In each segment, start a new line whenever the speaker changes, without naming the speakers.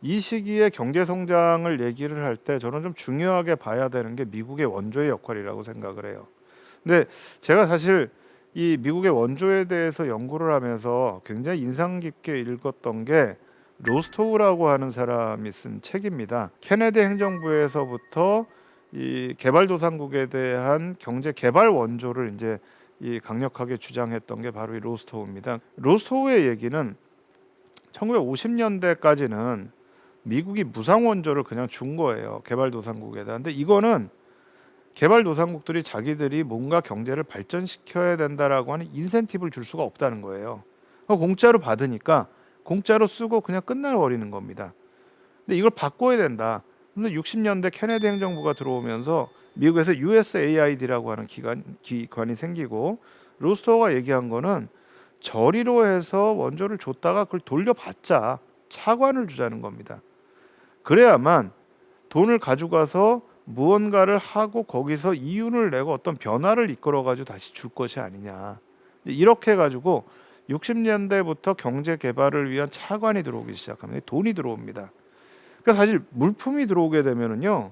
이 시기에 경제 성장을 얘기를 할 때 저는 좀 중요하게 봐야 되는 게 미국의 원조의 역할이라고 생각을 해요. 근데 제가 사실 이 미국의 원조에 대해서 연구를 하면서 굉장히 인상 깊게 읽었던 게 로스토우라고 하는 사람이 쓴 책입니다. 케네디 행정부에서부터 이 개발도상국에 대한 경제 개발 원조를 이제 이 강력하게 주장했던 게 바로 이 로스토우입니다. 로스토우의 얘기는 1950년대까지는 미국이 무상 원조를 그냥 준 거예요. 개발도상국에다. 근데 이거는 개발도상국들이 자기들이 뭔가 경제를 발전시켜야 된다라고 하는 인센티브를 줄 수가 없다는 거예요. 공짜로 받으니까 공짜로 쓰고 그냥 끝나버리는 겁니다. 근데 이걸 바꿔야 된다. 근데 60년대 케네디 행정부가 들어오면서 미국에서 USAID라고 하는 기관이 생기고 로스터가 얘기한 거는 저리로 해서 원조를 줬다가 그걸 돌려받자 차관을 주자는 겁니다. 그래야만 돈을 가져가서 무언가를 하고 거기서 이윤을 내고 어떤 변화를 이끌어 가지고 다시 줄 것이 아니냐. 이렇게 해 가지고 60년대부터 경제 개발을 위한 차관이 들어오기 시작합니다. 돈이 들어옵니다. 그러니까 사실 물품이 들어오게 되면은요.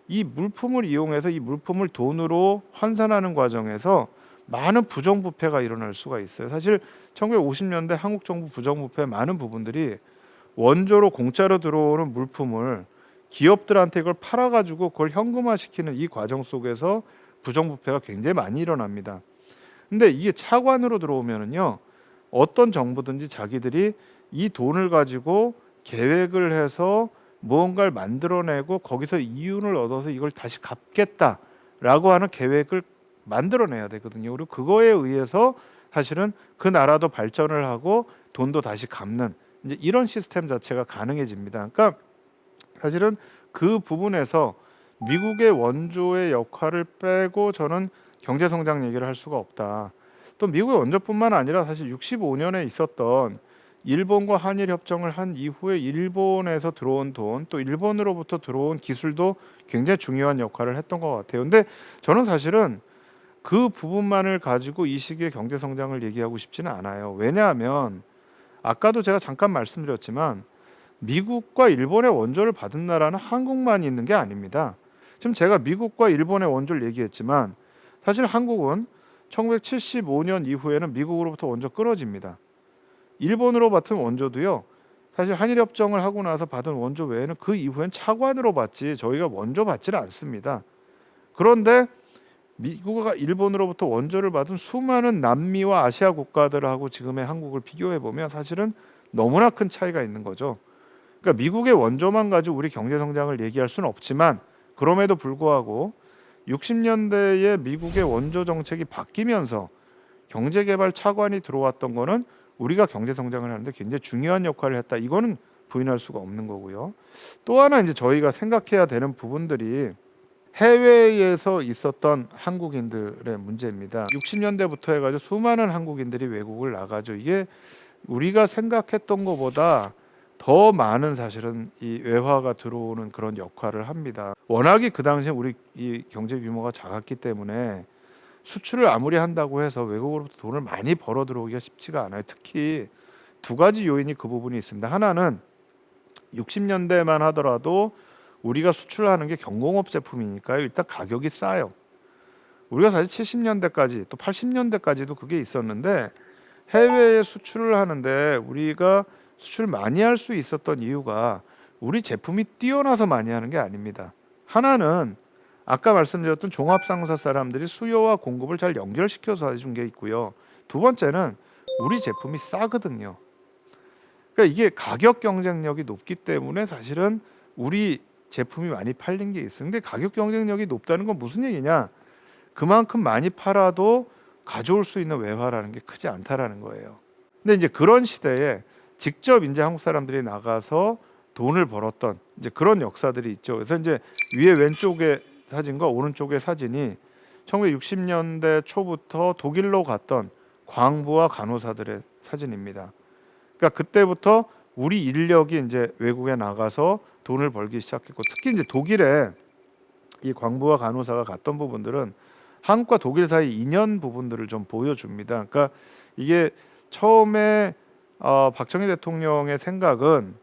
이 물품을 이용해서 이 물품을 돈으로 환산하는 과정에서 많은 부정부패가 일어날 수가 있어요. 사실 1950년대 한국 정부 부정부패 많은 부분들이 원조로 공짜로 들어오는 물품을 기업들한테 이걸 팔아가지고 그걸 현금화시키는 이 과정 속에서 부정부패가 굉장히 많이 일어납니다. 근데 이게 차관으로 들어오면은요, 어떤 정부든지 자기들이 이 돈을 가지고 계획을 해서 무언가를 만들어내고 거기서 이윤을 얻어서 이걸 다시 갚겠다라고 하는 계획을 만들어내야 되거든요. 그리고 그거에 의해서 사실은 그 나라도 발전을 하고 돈도 다시 갚는 이제 이런 시스템 자체가 가능해집니다. 그러니까 사실은 그 부분에서 미국의 원조의 역할을 빼고 저는 경제 성장 얘기를 할 수가 없다. 또 미국의 원조뿐만 아니라 사실 65년에 있었던 일본과 한일 협정을 한 이후에 일본에서 들어온 돈, 또 일본으로부터 들어온 기술도 굉장히 중요한 역할을 했던 것 같아요. 근데 저는 사실은 그 부분만을 가지고 이 시기의 경제 성장을 얘기하고 싶지는 않아요. 왜냐하면 아까도 제가 잠깐 말씀드렸지만 미국과 일본의 원조를 받은 나라는 한국만 있는 게 아닙니다. 지금 제가 미국과 일본의 원조를 얘기했지만 사실 한국은 1975년 이후에는 미국으로부터 원조 끊어집니다. 일본으로 받은 원조도요. 사실 한일협정을 하고 나서 받은 원조 외에는 그 이후엔 차관으로 받지 저희가 원조 받지는 않습니다. 그런데 미국과 일본으로부터 원조를 받은 수많은 남미와 아시아 국가들하고 지금의 한국을 비교해 보면 사실은 너무나 큰 차이가 있는 거죠. 그러니까 미국의 원조만 가지고 우리 경제 성장을 얘기할 수는 없지만 그럼에도 불구하고 60년대에 미국의 원조 정책이 바뀌면서 경제개발 차관이 들어왔던 거는 우리가 경제 성장을 하는데 굉장히 중요한 역할을 했다. 이거는 부인할 수가 없는 거고요. 또 하나 이제 저희가 생각해야 되는 부분들이 해외에서 있었던 한국인들의 문제입니다. 60년대부터 해가지고 수많은 한국인들이 외국을 나가죠. 이게 우리가 생각했던 것보다 더 많은 사실은 이 외화가 들어오는 그런 역할을 합니다. 워낙에 그 당시에 우리 이 경제 규모가 작았기 때문에 수출을 아무리 한다고 해서 외국으로부터 돈을 많이 벌어 들어오기가 쉽지가 않아요. 특히 두 가지 요인이 그 부분이 있습니다. 하나는 60년대만 하더라도 우리가 수출하는 게 경공업 제품이니까요. 일단 가격이 싸요. 우리가 사실 70년대까지 또 80년대까지도 그게 있었는데 해외에 수출을 하는데 우리가 수출 많이 할 수 있었던 이유가 우리 제품이 뛰어나서 많이 하는 게 아닙니다. 하나는 아까 말씀드렸던 종합상사 사람들이 수요와 공급을 잘 연결시켜서 해준 게 있고요. 두 번째는 우리 제품이 싸거든요. 그러니까 이게 가격 경쟁력이 높기 때문에 사실은 우리 제품이 많이 팔린 게 있어요. 근데 가격 경쟁력이 높다는 건 무슨 얘기냐? 그만큼 많이 팔아도 가져올 수 있는 외화라는 게 크지 않다라는 거예요. 근데 이제 그런 시대에 직접 이제 한국 사람들이 나가서 돈을 벌었던 이제 그런 역사들이 있죠. 그래서 이제 위에 왼쪽에 사진과 오른쪽의 사진이 1960년대 초부터 독일로 갔던 광부와 간호사들의 사진입니다. 그러니까 그때부터 우리 인력이 이제 외국에 나가서 돈을 벌기 시작했고 특히 이제 독일에 이 광부와 간호사가 갔던 부분들은 한국과 독일 사이 인연 부분들을 좀 보여줍니다. 그러니까 이게 처음에 박정희 대통령의 생각은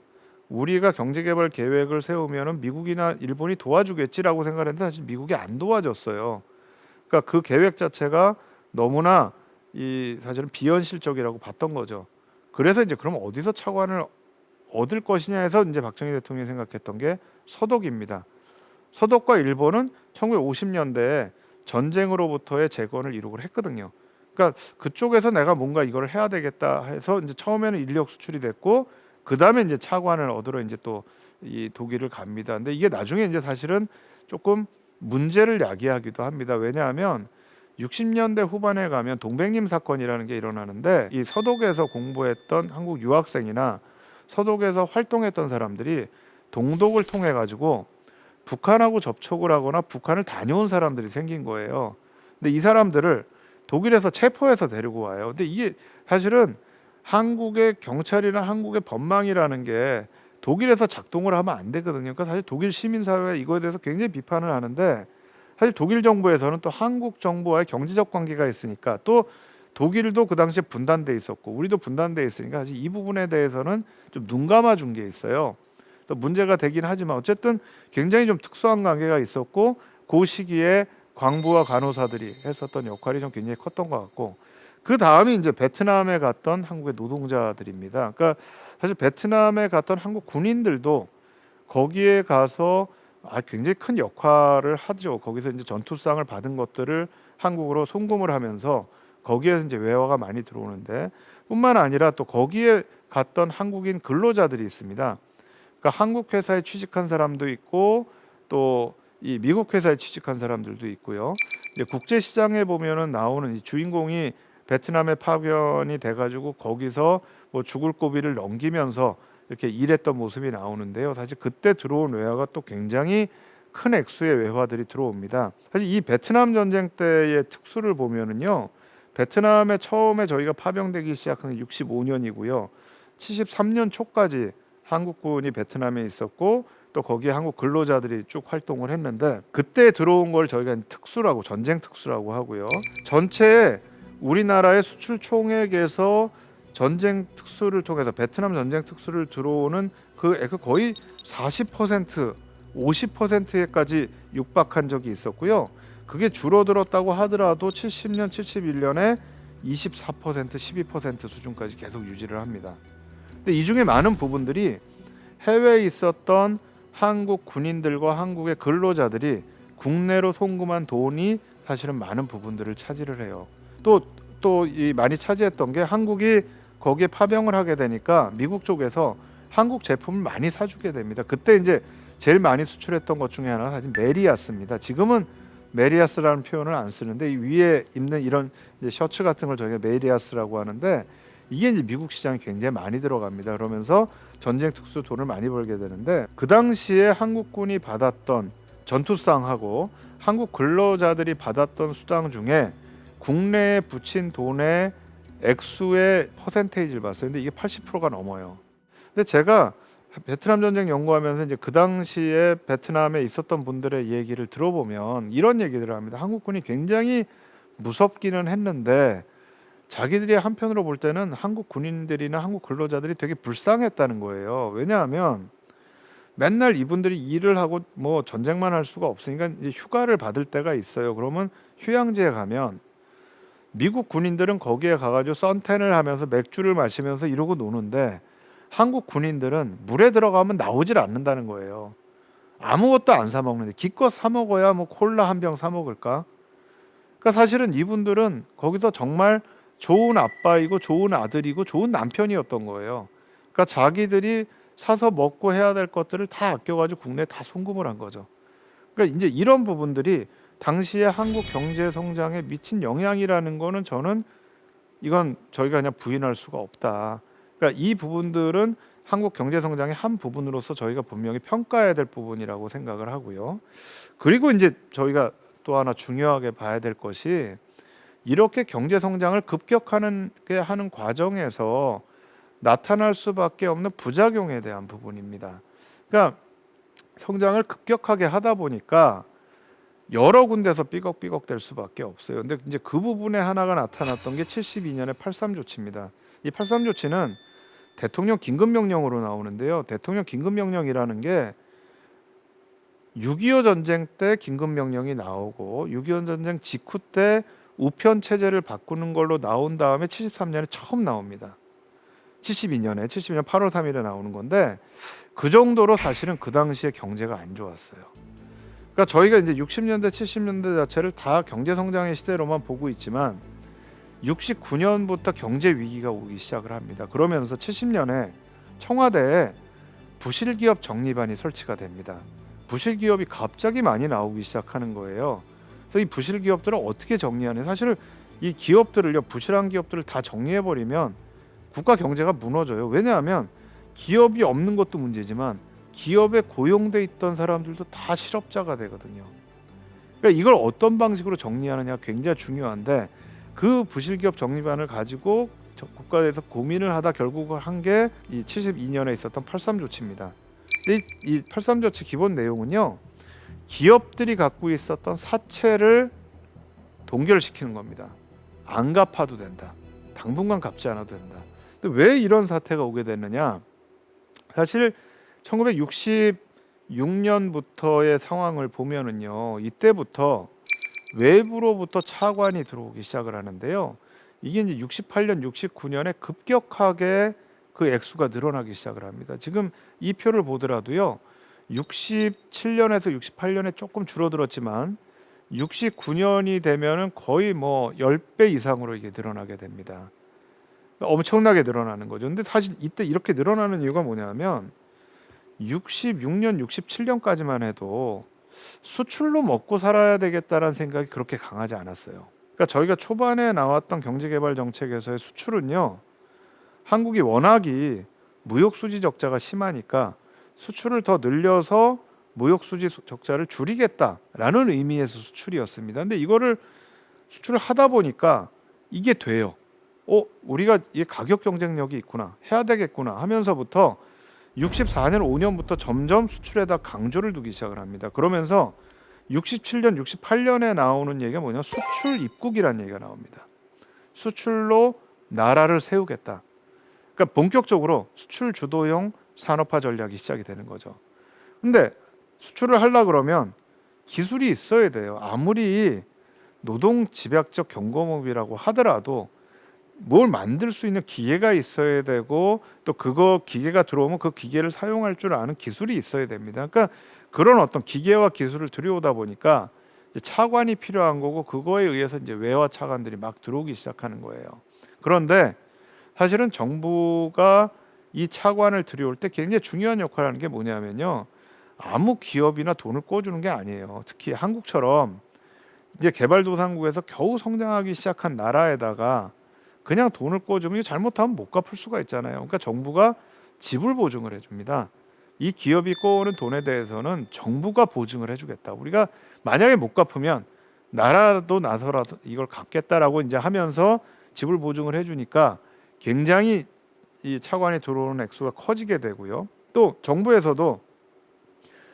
우리가 경제개발 계획을 세우면은 미국이나 일본이 도와주겠지라고 생각했는데 사실 미국이 안 도와줬어요. 그러니까 그 계획 자체가 너무나 이 사실은 비현실적이라고 봤던 거죠. 그래서 이제 그럼 어디서 차관을 얻을 것이냐 해서 이제 박정희 대통령이 생각했던 게 서독입니다. 서독과 일본은 1950년대에 전쟁으로부터의 재건을 이루기로 했거든요. 그러니까 그쪽에서 내가 뭔가 이걸 해야 되겠다 해서 이제 처음에는 인력 수출이 됐고 그 다음에 이제 차관을 얻으러 이제 또 이 독일을 갑니다. 근데 이게 나중에 이제 사실은 조금 문제를 야기하기도 합니다. 왜냐하면 60년대 후반에 가면 동백림 사건이라는 게 일어나는데 이 서독에서 공부했던 한국 유학생이나 서독에서 활동했던 사람들이 동독을 통해 가지고 북한하고 접촉을 하거나 북한을 다녀온 사람들이 생긴 거예요. 근데 이 사람들을 독일에서 체포해서 데리고 와요. 근데 이게 사실은 한국의 경찰이나 한국의 법망이라는 게 독일에서 작동을 하면 안 되거든요. 그러니까 사실 독일 시민사회가 이거에 대해서 굉장히 비판을 하는데 사실 독일 정부에서는 또 한국 정부와의 경제적 관계가 있으니까 또 독일도 그 당시에 분단돼 있었고 우리도 분단돼 있으니까 사실 이 부분에 대해서는 좀 눈 감아 준 게 있어요. 또 문제가 되긴 하지만 어쨌든 굉장히 좀 특수한 관계가 있었고 그 시기에 광부와 간호사들이 했었던 역할이 좀 굉장히 컸던 것 같고 그 다음이 이제 베트남에 갔던 한국의 노동자들입니다. 그러니까 사실 베트남에 갔던 한국 군인들도 거기에 가서 굉장히 큰 역할을 하죠. 거기서 이제 전투상을 받은 것들을 한국으로 송금을 하면서 거기에서 이제 외화가 많이 들어오는데 뿐만 아니라 또 거기에 갔던 한국인 근로자들이 있습니다. 그러니까 한국 회사에 취직한 사람도 있고 또 이 미국 회사에 취직한 사람들도 있고요. 이제 국제 시장에 보면은 나오는 이 주인공이 베트남에 파견이 돼가지고 거기서 뭐 죽을 고비를 넘기면서 이렇게 일했던 모습이 나오는데요. 사실 그때 들어온 외화가 또 굉장히 큰 액수의 외화들이 들어옵니다. 사실 이 베트남 전쟁 때의 특수를 보면은요. 베트남에 처음에 저희가 파병되기 시작한 게 65년이고요. 73년 초까지 한국군이 베트남에 있었고 또 거기에 한국 근로자들이 쭉 활동을 했는데 그때 들어온 걸 저희가 특수라고 전쟁 특수라고 하고요. 전체 우리나라의 수출 총액에서 전쟁 특수를 통해서 베트남 전쟁 특수를 들어오는 그 거의 40% 50%에까지 육박한 적이 있었고요. 그게 줄어들었다고 하더라도 70년 71년에 24% 12% 수준까지 계속 유지를 합니다. 근데 이 중에 많은 부분들이 해외에 있었던 한국 군인들과 한국의 근로자들이 국내로 송금한 돈이 사실은 많은 부분들을 차지를 해요. 또 이 많이 차지했던 게 한국이 거기에 파병을 하게 되니까 미국 쪽에서 한국 제품을 많이 사주게 됩니다. 그때 이제 제일 많이 수출했던 것 중에 하나가 사실 메리아스입니다. 지금은 메리아스라는 표현을 안 쓰는데 이 위에 입는 이런 이제 셔츠 같은 걸 저희가 메리아스라고 하는데 이게 이제 미국 시장에 굉장히 많이 들어갑니다. 그러면서 전쟁 특수 돈을 많이 벌게 되는데 그 당시에 한국군이 받았던 전투수당하고 한국 근로자들이 받았던 수당 중에 국내에 붙인 돈의 액수의 퍼센테이지를 봤어요. 근데 이게 80%가 넘어요. 근데 제가 베트남 전쟁 연구하면서 이제 그 당시에 베트남에 있었던 분들의 얘기를 들어보면 이런 얘기들을 합니다. 한국군이 굉장히 무섭기는 했는데 자기들이 한편으로 볼 때는 한국 군인들이나 한국 근로자들이 되게 불쌍했다는 거예요. 왜냐하면 맨날 이분들이 일을 하고 뭐 전쟁만 할 수가 없으니까 이제 휴가를 받을 때가 있어요. 그러면 휴양지에 가면 미국 군인들은 거기에 가가지고 선탠을 하면서 맥주를 마시면서 이러고 노는데 한국 군인들은 물에 들어가면 나오질 않는다는 거예요. 아무것도 안 사 먹는데 기껏 사 먹어야 뭐 콜라 한 병 사 먹을까? 그러니까 사실은 이분들은 거기서 정말 좋은 아빠이고 좋은 아들이고 좋은 남편이었던 거예요. 그러니까 자기들이 사서 먹고 해야 될 것들을 다 아껴가지고 국내에 다 송금을 한 거죠. 그러니까 이제 이런 부분들이 당시에 한국 경제 성장에 미친 영향이라는 거는 저는 이건 저희가 그냥 부인할 수가 없다. 그러니까 이 부분들은 한국 경제 성장의 한 부분으로서 저희가 분명히 평가해야 될 부분이라고 생각을 하고요. 그리고 이제 저희가 또 하나 중요하게 봐야 될 것이 이렇게 경제 성장을 급격하게 하는 과정에서 나타날 수밖에 없는 부작용에 대한 부분입니다. 그러니까 성장을 급격하게 하다 보니까 여러 군데서 삐걱삐걱 될 수밖에 없어요. 근데 이제 그 부분에 하나가 나타났던 게 72년의 83 조치입니다. 이 83 조치는 대통령 긴급명령으로 나오는데요. 대통령 긴급명령이라는 게 6.25 전쟁 때 긴급명령이 나오고 6.25 전쟁 직후 때 우편 체제를 바꾸는 걸로 나온 다음에 73년에 처음 나옵니다. 72년 8월 3일에 나오는 건데 그 정도로 사실은 그 당시에 경제가 안 좋았어요. 그러니까 저희가 이제 60년대 70년대 자체를 다 경제 성장의 시대로만 보고 있지만 69년부터 경제 위기가 오기 시작을 합니다. 그러면서 70년에 청와대에 부실기업 정리반이 설치가 됩니다. 부실기업이 갑자기 많이 나오기 시작하는 거예요. 그래서 이 부실기업들을 어떻게 정리하냐. 사실 이 기업들을요, 부실한 기업들을 다 정리해버리면 국가 경제가 무너져요. 왜냐하면 기업이 없는 것도 문제지만 기업에 고용돼 있던 사람들도 다 실업자가 되거든요. 그러니까 이걸 어떤 방식으로 정리하느냐 굉장히 중요한데 그 부실기업 정리반을 가지고 국가에서 고민을 하다 결국 한 게 이 72년에 있었던 83 조치입니다. 근데 이 83 조치 기본 내용은요, 기업들이 갖고 있었던 사채를 동결시키는 겁니다. 안 갚아도 된다. 당분간 갚지 않아도 된다. 근데 왜 이런 사태가 오게 됐느냐? 사실 1966년부터의 상황을 보면은요, 이때부터 외부로부터 차관이 들어오기 시작을 하는데요. 이게 이제 68년, 69년에 급격하게 그 액수가 늘어나기 시작을 합니다. 지금 이 표를 보더라도요, 67년에서 68년에 조금 줄어들었지만 69년이 되면은 거의 뭐 10배 이상으로 이게 늘어나게 됩니다. 엄청나게 늘어나는 거죠. 근데 사실 이때 이렇게 늘어나는 이유가 뭐냐면 66년, 67년까지만 해도 수출로 먹고 살아야 되겠다라는 생각이 그렇게 강하지 않았어요. 그러니까 저희가 초반에 나왔던 경제개발 정책에서의 수출은요, 한국이 워낙이 무역 수지 적자가 심하니까 수출을 더 늘려서 무역 수지 적자를 줄이겠다라는 의미에서 수출이었습니다. 근데 이거를 수출을 하다 보니까 이게 돼요. 우리가 이 가격 경쟁력이 있구나, 해야 되겠구나 하면서부터 64년 5년부터 점점 수출에다 강조를 두기 시작을 합니다. 그러면서 67년, 68년에 나오는 얘기가 뭐냐? 수출 입국이라는 얘기가 나옵니다. 수출로 나라를 세우겠다. 그러니까 본격적으로 수출 주도형 산업화 전략이 시작이 되는 거죠. 근데 수출을 하려 그러면 기술이 있어야 돼요. 아무리 노동 집약적 경공업이라고 하더라도 뭘 만들 수 있는 기계가 있어야 되고 또 그거 기계가 들어오면 그 기계를 사용할 줄 아는 기술이 있어야 됩니다. 그러니까 그런 어떤 기계와 기술을 들여오다 보니까 이제 차관이 필요한 거고 그거에 의해서 이제 외화 차관들이 막 들어오기 시작하는 거예요. 그런데 사실은 정부가 이 차관을 들여올 때 굉장히 중요한 역할을 하는 게 뭐냐면요, 아무 기업이나 돈을 꿔주는 게 아니에요. 특히 한국처럼 이제 개발도상국에서 겨우 성장하기 시작한 나라에다가 그냥 돈을 꿔주면 잘못하면 못 갚을 수가 있잖아요. 그러니까 정부가 지불 보증을 해줍니다. 이 기업이 꿔오는 돈에 대해서는 정부가 보증을 해주겠다. 우리가 만약에 못 갚으면 나라도 나서라서 이걸 갚겠다라고 이제 하면서 지불 보증을 해주니까 굉장히 이 차관이 들어오는 액수가 커지게 되고요. 또 정부에서도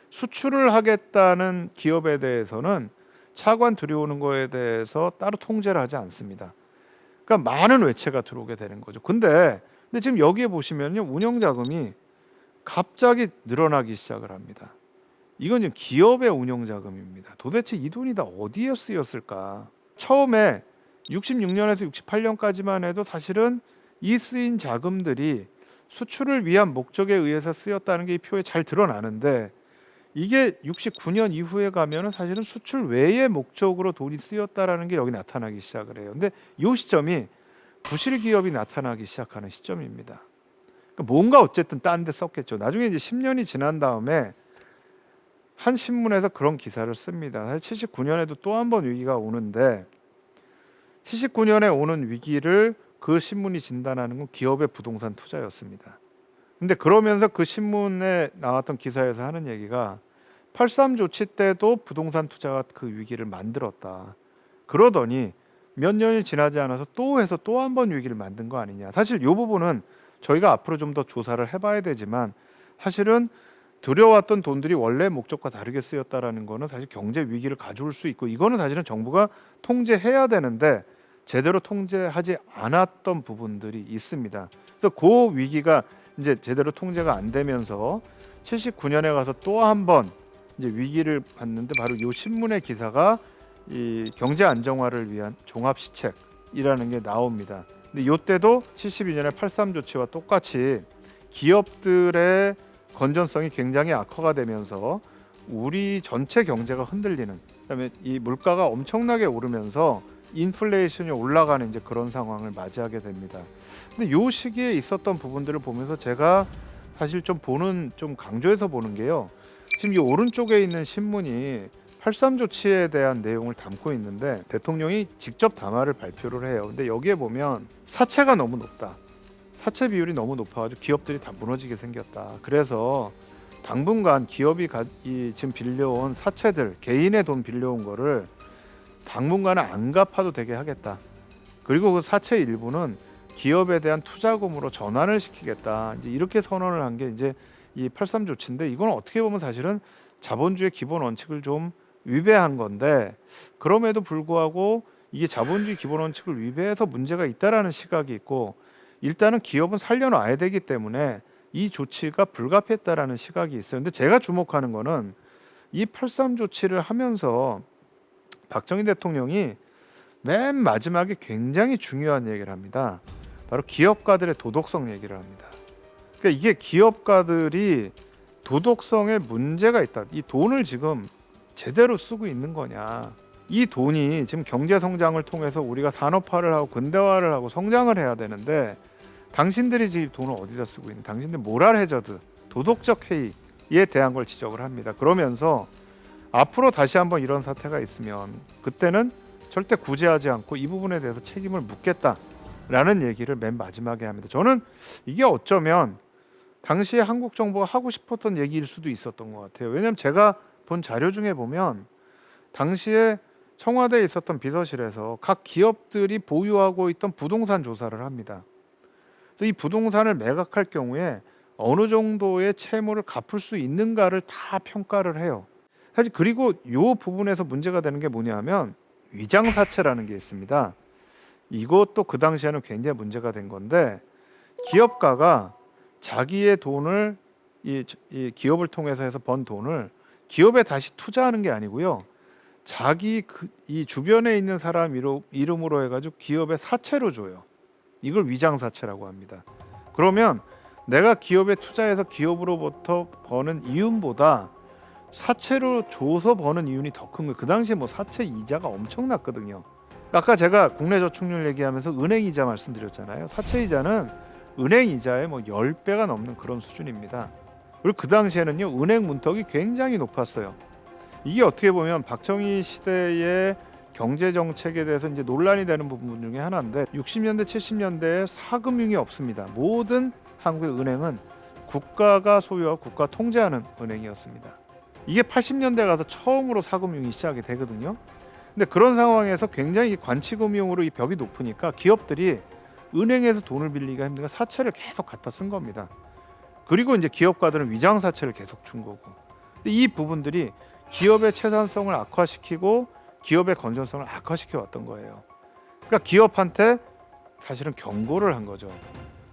수출을 하겠다는 기업에 대해서는 차관 들여오는 거에 대해서 따로 통제를 하지 않습니다. 그러니까 많은 외채가 들어오게 되는 거죠. 근데 지금 여기에 보시면요, 운영 자금이 갑자기 늘어나기 시작을 합니다. 이건 지금 기업의 운영 자금입니다. 도대체 이 돈이 다 어디에 쓰였을까? 처음에 66년에서 68년까지만 해도 사실은 이 쓰인 자금들이 수출을 위한 목적에 의해서 쓰였다는 게 이 표에 잘 드러나는데, 이게 69년 이후에 가면은 사실은 수출 외의 목적으로 돈이 쓰였다라는 게 여기 나타나기 시작을 해요. 근데 이 시점이 부실 기업이 나타나기 시작하는 시점입니다. 그러니까 뭔가 어쨌든 딴 데 썼겠죠. 나중에 이제 10년이 지난 다음에 한 신문에서 그런 기사를 씁니다. 사실 79년에도 또 한 번 위기가 오는데 79년에 오는 위기를 그 신문이 진단하는 건 기업의 부동산 투자였습니다. 근데 그러면서 그 신문에 나왔던 기사에서 하는 얘기가 83 조치 때도 부동산 투자가 그 위기를 만들었다. 그러더니 몇 년이 지나지 않아서 또 해서 또 한 번 위기를 만든 거 아니냐. 사실 이 부분은 저희가 앞으로 좀 더 조사를 해봐야 되지만 사실은 들여왔던 돈들이 원래 목적과 다르게 쓰였다라는 거는 사실 경제 위기를 가져올 수 있고 이거는 사실은 정부가 통제해야 되는데 제대로 통제하지 않았던 부분들이 있습니다. 그래서 그 위기가 이제 제대로 통제가 안 되면서 79년에 가서 또 한 번 이제 위기를 봤는데, 바로 이 신문의 기사가 이 경제 안정화를 위한 종합 시책이라는 게 나옵니다. 근데 이때도 72년에 83 조치와 똑같이 기업들의 건전성이 굉장히 악화가 되면서 우리 전체 경제가 흔들리는, 그다음에 이 물가가 엄청나게 오르면서 인플레이션이 올라가는 이제 그런 상황을 맞이하게 됩니다. 근데 요 시기에 있었던 부분들을 보면서 제가 사실 좀 강조해서 보는 게요. 지금 이 오른쪽에 있는 신문이 83 조치에 대한 내용을 담고 있는데 대통령이 직접 담화를 발표를 해요. 근데 여기에 보면 사채가 너무 높다. 사채 비율이 너무 높아가지고 기업들이 다 무너지게 생겼다. 그래서 당분간 기업이 지금 빌려온 사채들, 개인의 돈 빌려온 거를 당분간은 안 갚아도 되게 하겠다. 그리고 그 사채 일부는 기업에 대한 투자금으로 전환을 시키겠다. 이제 이렇게 선언을 한 게 이제 이 83 조치인데, 이건 어떻게 보면 사실은 자본주의 기본 원칙을 좀 위배한 건데, 그럼에도 불구하고 이게 자본주의 기본 원칙을 위배해서 문제가 있다라는 시각이 있고, 일단은 기업은 살려놔야 되기 때문에 이 조치가 불가피했다라는 시각이 있어요. 근데 제가 주목하는 거는 이 83 조치를 하면서 박정희 대통령이 맨 마지막에 굉장히 중요한 얘기를 합니다. 바로 기업가들의 도덕성 얘기를 합니다. 그러니까 이게 기업가들이 도덕성에 문제가 있다. 이 돈을 지금 제대로 쓰고 있는 거냐. 이 돈이 지금 경제 성장을 통해서 우리가 산업화를 하고 근대화를 하고 성장을 해야 되는데, 당신들이 지금 돈을 어디다 쓰고 있는, 당신들 모랄 해저드, 도덕적 해이에 대한 걸 지적을 합니다. 그러면서 앞으로 다시 한번 이런 사태가 있으면 그때는 절대 구제하지 않고 이 부분에 대해서 책임을 묻겠다라는 얘기를 맨 마지막에 합니다. 저는 이게 어쩌면 당시에 한국 정부가 하고 싶었던 얘기일 수도 있었던 것 같아요. 왜냐하면 제가 본 자료 중에 보면 당시에 청와대에 있었던 비서실에서 각 기업들이 보유하고 있던 부동산 조사를 합니다. 그래서 이 부동산을 매각할 경우에 어느 정도의 채무를 갚을 수 있는가를 다 평가를 해요. 사실 그리고 이 부분에서 문제가 되는 게 뭐냐면 위장사채라는 게 있습니다. 이것도 그 당시에는 굉장히 문제가 된 건데, 기업가가 자기의 돈을 이 기업을 통해서 해서 번 돈을 기업에 다시 투자하는 게 아니고요, 자기 이 주변에 있는 사람 이름으로 해가지고 기업에 사채로 줘요. 이걸 위장사채라고 합니다. 그러면 내가 기업에 투자해서 기업으로부터 버는 이윤보다 사채로 줘서 버는 이윤이 더 큰 거예요. 그 당시에 뭐 사채 이자가 엄청났거든요. 아까 제가 국내 저축률 얘기하면서 은행 이자 말씀드렸잖아요. 사채 이자는 은행 이자의 뭐 10배가 넘는 그런 수준입니다. 그리고 그 당시에는요, 은행 문턱이 굉장히 높았어요. 이게 어떻게 보면 박정희 시대의 경제 정책에 대해서 이제 논란이 되는 부분 중에 하나인데, 60년대 70년대에 사금융이 없습니다. 모든 한국의 은행은 국가가 소유하고 국가 통제하는 은행이었습니다. 이게 80년대 가서 처음으로 사금융이 시작이 되거든요. 근데 그런 상황에서 굉장히 관치금융으로 이 벽이 높으니까 기업들이 은행에서 돈을 빌리기가 힘드니까 사채를 계속 갖다 쓴 겁니다. 그리고 이제 기업가들은 위장사채를 계속 준 거고. 근데 이 부분들이 기업의 채산성을 악화시키고 기업의 건전성을 악화시켜 왔던 거예요. 그러니까 기업한테 사실은 경고를 한 거죠.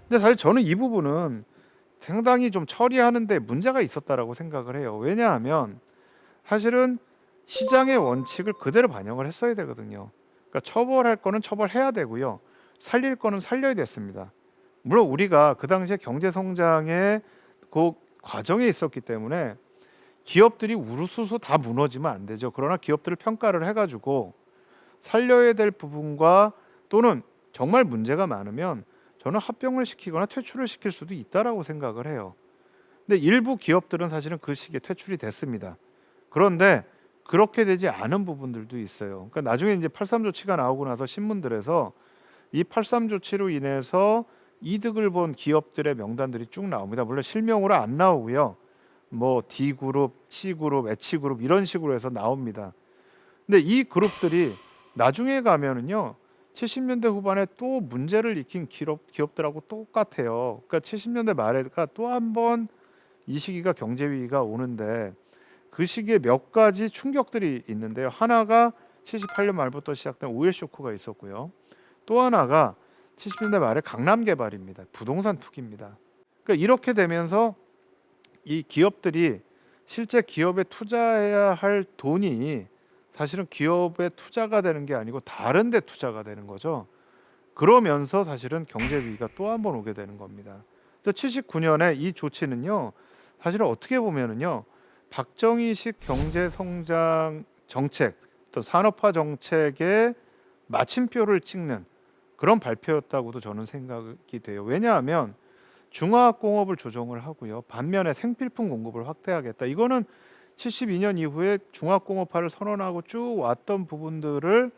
근데 사실 저는 이 부분은 상당히 좀 처리하는데 문제가 있었다라고 생각을 해요. 왜냐하면 사실은 시장의 원칙을 그대로 반영을 했어야 되거든요. 그러니까 처벌할 거는 처벌해야 되고요, 살릴 거는 살려야 됐습니다. 물론 우리가 그 당시에 경제 성장의 그 과정에 있었기 때문에 기업들이 우르수수 다 무너지면 안 되죠. 그러나 기업들을 평가를 해가지고 살려야 될 부분과 또는 정말 문제가 많으면 저는 합병을 시키거나 퇴출을 시킬 수도 있다라고 생각을 해요. 근데 일부 기업들은 사실은 그 시기에 퇴출이 됐습니다. 그런데 그렇게 되지 않은 부분들도 있어요. 그러니까 나중에 이제 83 조치가 나오고 나서 신문들에서 이 83 조치로 인해서 이득을 본 기업들의 명단들이 쭉 나옵니다. 물론 실명으로 안 나오고요, 뭐 D그룹, C그룹, H그룹 이런 식으로 해서 나옵니다. 근데 이 그룹들이 나중에 가면은요, 70년대 후반에 또 문제를 일으킨 기업들하고 똑같아요. 그러니까 70년대 말에가 또 한 번 이 시기가 경제 위기가 오는데, 그 시기에 몇 가지 충격들이 있는데요. 하나가 78년 말부터 시작된 오일 쇼크가 있었고요. 또 하나가 70년대 말에 강남 개발입니다. 부동산 투기입니다. 그러니까 이렇게 되면서 이 기업들이 실제 기업에 투자해야 할 돈이 사실은 기업에 투자가 되는 게 아니고 다른 데 투자가 되는 거죠. 그러면서 사실은 경제 위기가 또 한 번 오게 되는 겁니다. 그래서 79년에 이 조치는요. 사실은 어떻게 보면은요. 박정희식 경제 성장 정책, 또 산업화 정책의 마침표를 찍는 그런 발표였다고도 저는 생각이 돼요. 왜냐하면 중화학공업을 조정을 하고요. 반면에 생필품 공급을 확대하겠다. 이거는 72년 이후에 중화학공업화를 선언하고 쭉 왔던 부분들을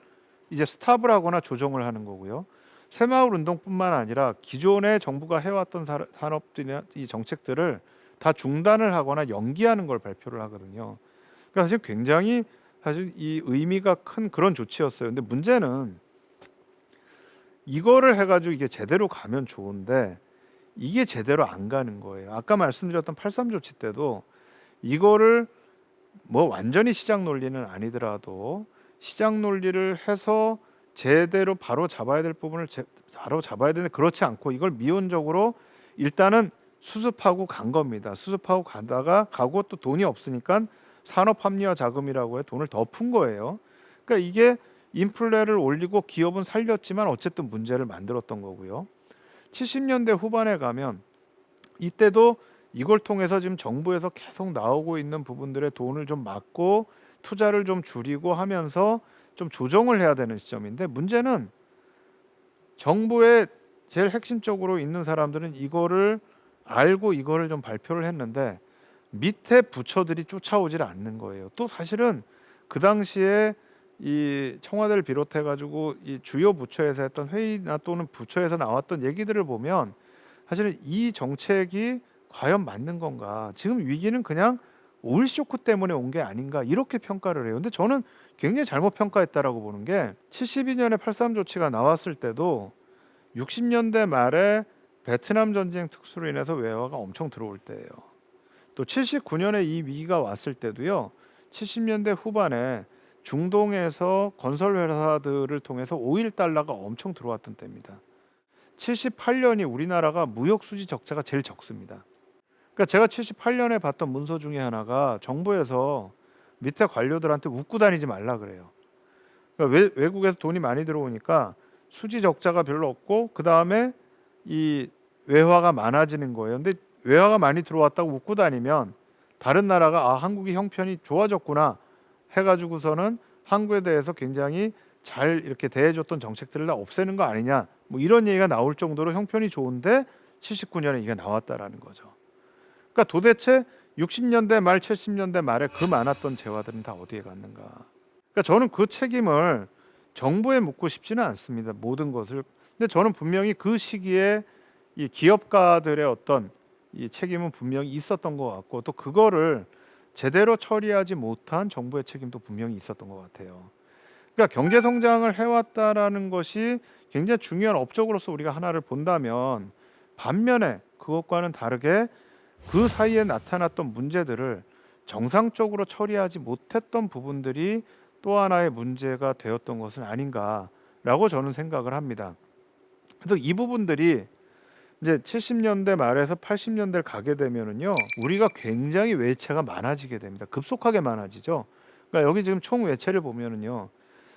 이제 스탑을 하거나 조정을 하는 거고요. 새마을 운동뿐만 아니라 기존에 정부가 해왔던 산업들이나 이 정책들을 다 중단을 하거나 연기하는 걸 발표를 하거든요. 그러니까 사실 굉장히 사실 이 의미가 큰 그런 조치였어요. 근데 문제는 이거를 해가지고 이게 제대로 가면 좋은데 이게 제대로 안 가는 거예요. 아까 말씀드렸던 83 조치 때도 이거를 뭐 완전히 시장 논리는 아니더라도 시장 논리를 해서 제대로 바로 잡아야 될 부분을 바로 잡아야 되는데 그렇지 않고 이걸 미온적으로 일단은 수습하고 간 겁니다. 수습하고 가고 또 돈이 없으니까 산업합리화 자금이라고 해 돈을 더 푼 거예요. 그러니까 이게 인플레를 올리고 기업은 살렸지만 어쨌든 문제를 만들었던 거고요. 70년대 후반에 가면 이때도 이걸 통해서 지금 정부에서 계속 나오고 있는 부분들의 돈을 좀 막고 투자를 좀 줄이고 하면서 좀 조정을 해야 되는 시점인데 문제는 정부의 제일 핵심적으로 있는 사람들은 이거를 알고 이거를 좀 발표를 했는데 밑에 부처들이 쫓아오질 않는 거예요. 또 사실은 그 당시에 이 청와대를 비롯해 가지고 이 주요 부처에서 했던 회의나 또는 부처에서 나왔던 얘기들을 보면 사실은 이 정책이 과연 맞는 건가? 지금 위기는 그냥 오일 쇼크 때문에 온 게 아닌가? 이렇게 평가를 해요. 근데 저는 굉장히 잘못 평가했다라고 보는 게 72년에 83 조치가 나왔을 때도 60년대 말에 베트남 전쟁 특수로 인해서 외화가 엄청 들어올 때예요. 또 79년에 이 위기가 왔을 때도요. 70년대 후반에 중동에서 건설 회사들을 통해서 오일 달러가 엄청 들어왔던 때입니다. 78년이 우리나라가 무역 수지 적자가 제일 적습니다. 그러니까 제가 78년에 봤던 문서 중에 하나가 정부에서 밑에 관료들한테 웃고 다니지 말라 그래요. 그러니까 외국에서 돈이 많이 들어오니까 수지 적자가 별로 없고 그 다음에 이 외화가 많아지는 거예요. 근데 외화가 많이 들어왔다고 웃고 다니면 다른 나라가 아 한국이 형편이 좋아졌구나 해가지고서는 한국에 대해서 굉장히 잘 이렇게 대해줬던 정책들을 다 없애는 거 아니냐 뭐 이런 얘기가 나올 정도로 형편이 좋은데 79년에 이게 나왔다라는 거죠. 그러니까 도대체 60년대 말 70년대 말에 그 많았던 재화들은 다 어디에 갔는가. 그러니까 저는 그 책임을 정부에 묻고 싶지는 않습니다. 모든 것을. 근데 저는 분명히 그 시기에 이 기업가들의 어떤 이 책임은 분명히 있었던 것 같고 또 그거를 제대로 처리하지 못한 정부의 책임도 분명히 있었던 것 같아요. 그러니까 경제 성장을 해왔다라는 것이 굉장히 중요한 업적으로서 우리가 하나를 본다면 반면에 그것과는 다르게 그 사이에 나타났던 문제들을 정상적으로 처리하지 못했던 부분들이 또 하나의 문제가 되었던 것은 아닌가라고 저는 생각을 합니다. 그래서 이 부분들이 이제 70년대 말에서 80년대를 가게 되면은요, 우리가 굉장히 외채가 많아지게 됩니다. 급속하게 많아지죠. 그러니까 여기 지금 총 외채를 보면은요,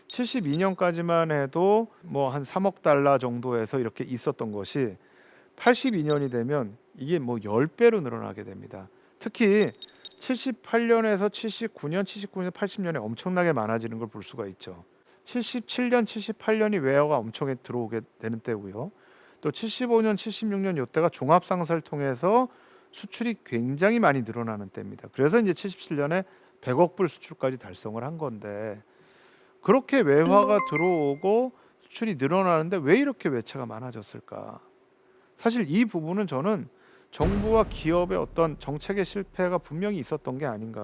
72년까지만 해도 뭐 한 3억 달러 정도에서 이렇게 있었던 것이 82년이 되면 이게 뭐 10배로 늘어나게 됩니다. 특히 78년에서 79년, 80년에 엄청나게 많아지는 걸 볼 수가 있죠. 77년, 78년이 외화가 엄청 들어오게 되는 때고요. 또 75년, 76년 이때가 종합상사를 통해서 수출이 굉장히 많이 늘어나는 때입니다. 그래서 이제 77년에 100억 불 수출까지 달성을 한 건데 그렇게 외화가 들어오고 수출이 늘어나는데 왜 이렇게 외채가 많아졌을까? 사실 이 부분은 저는 정부와 기업의 어떤 정책의 실패가 분명히 있었던 게 아닌가.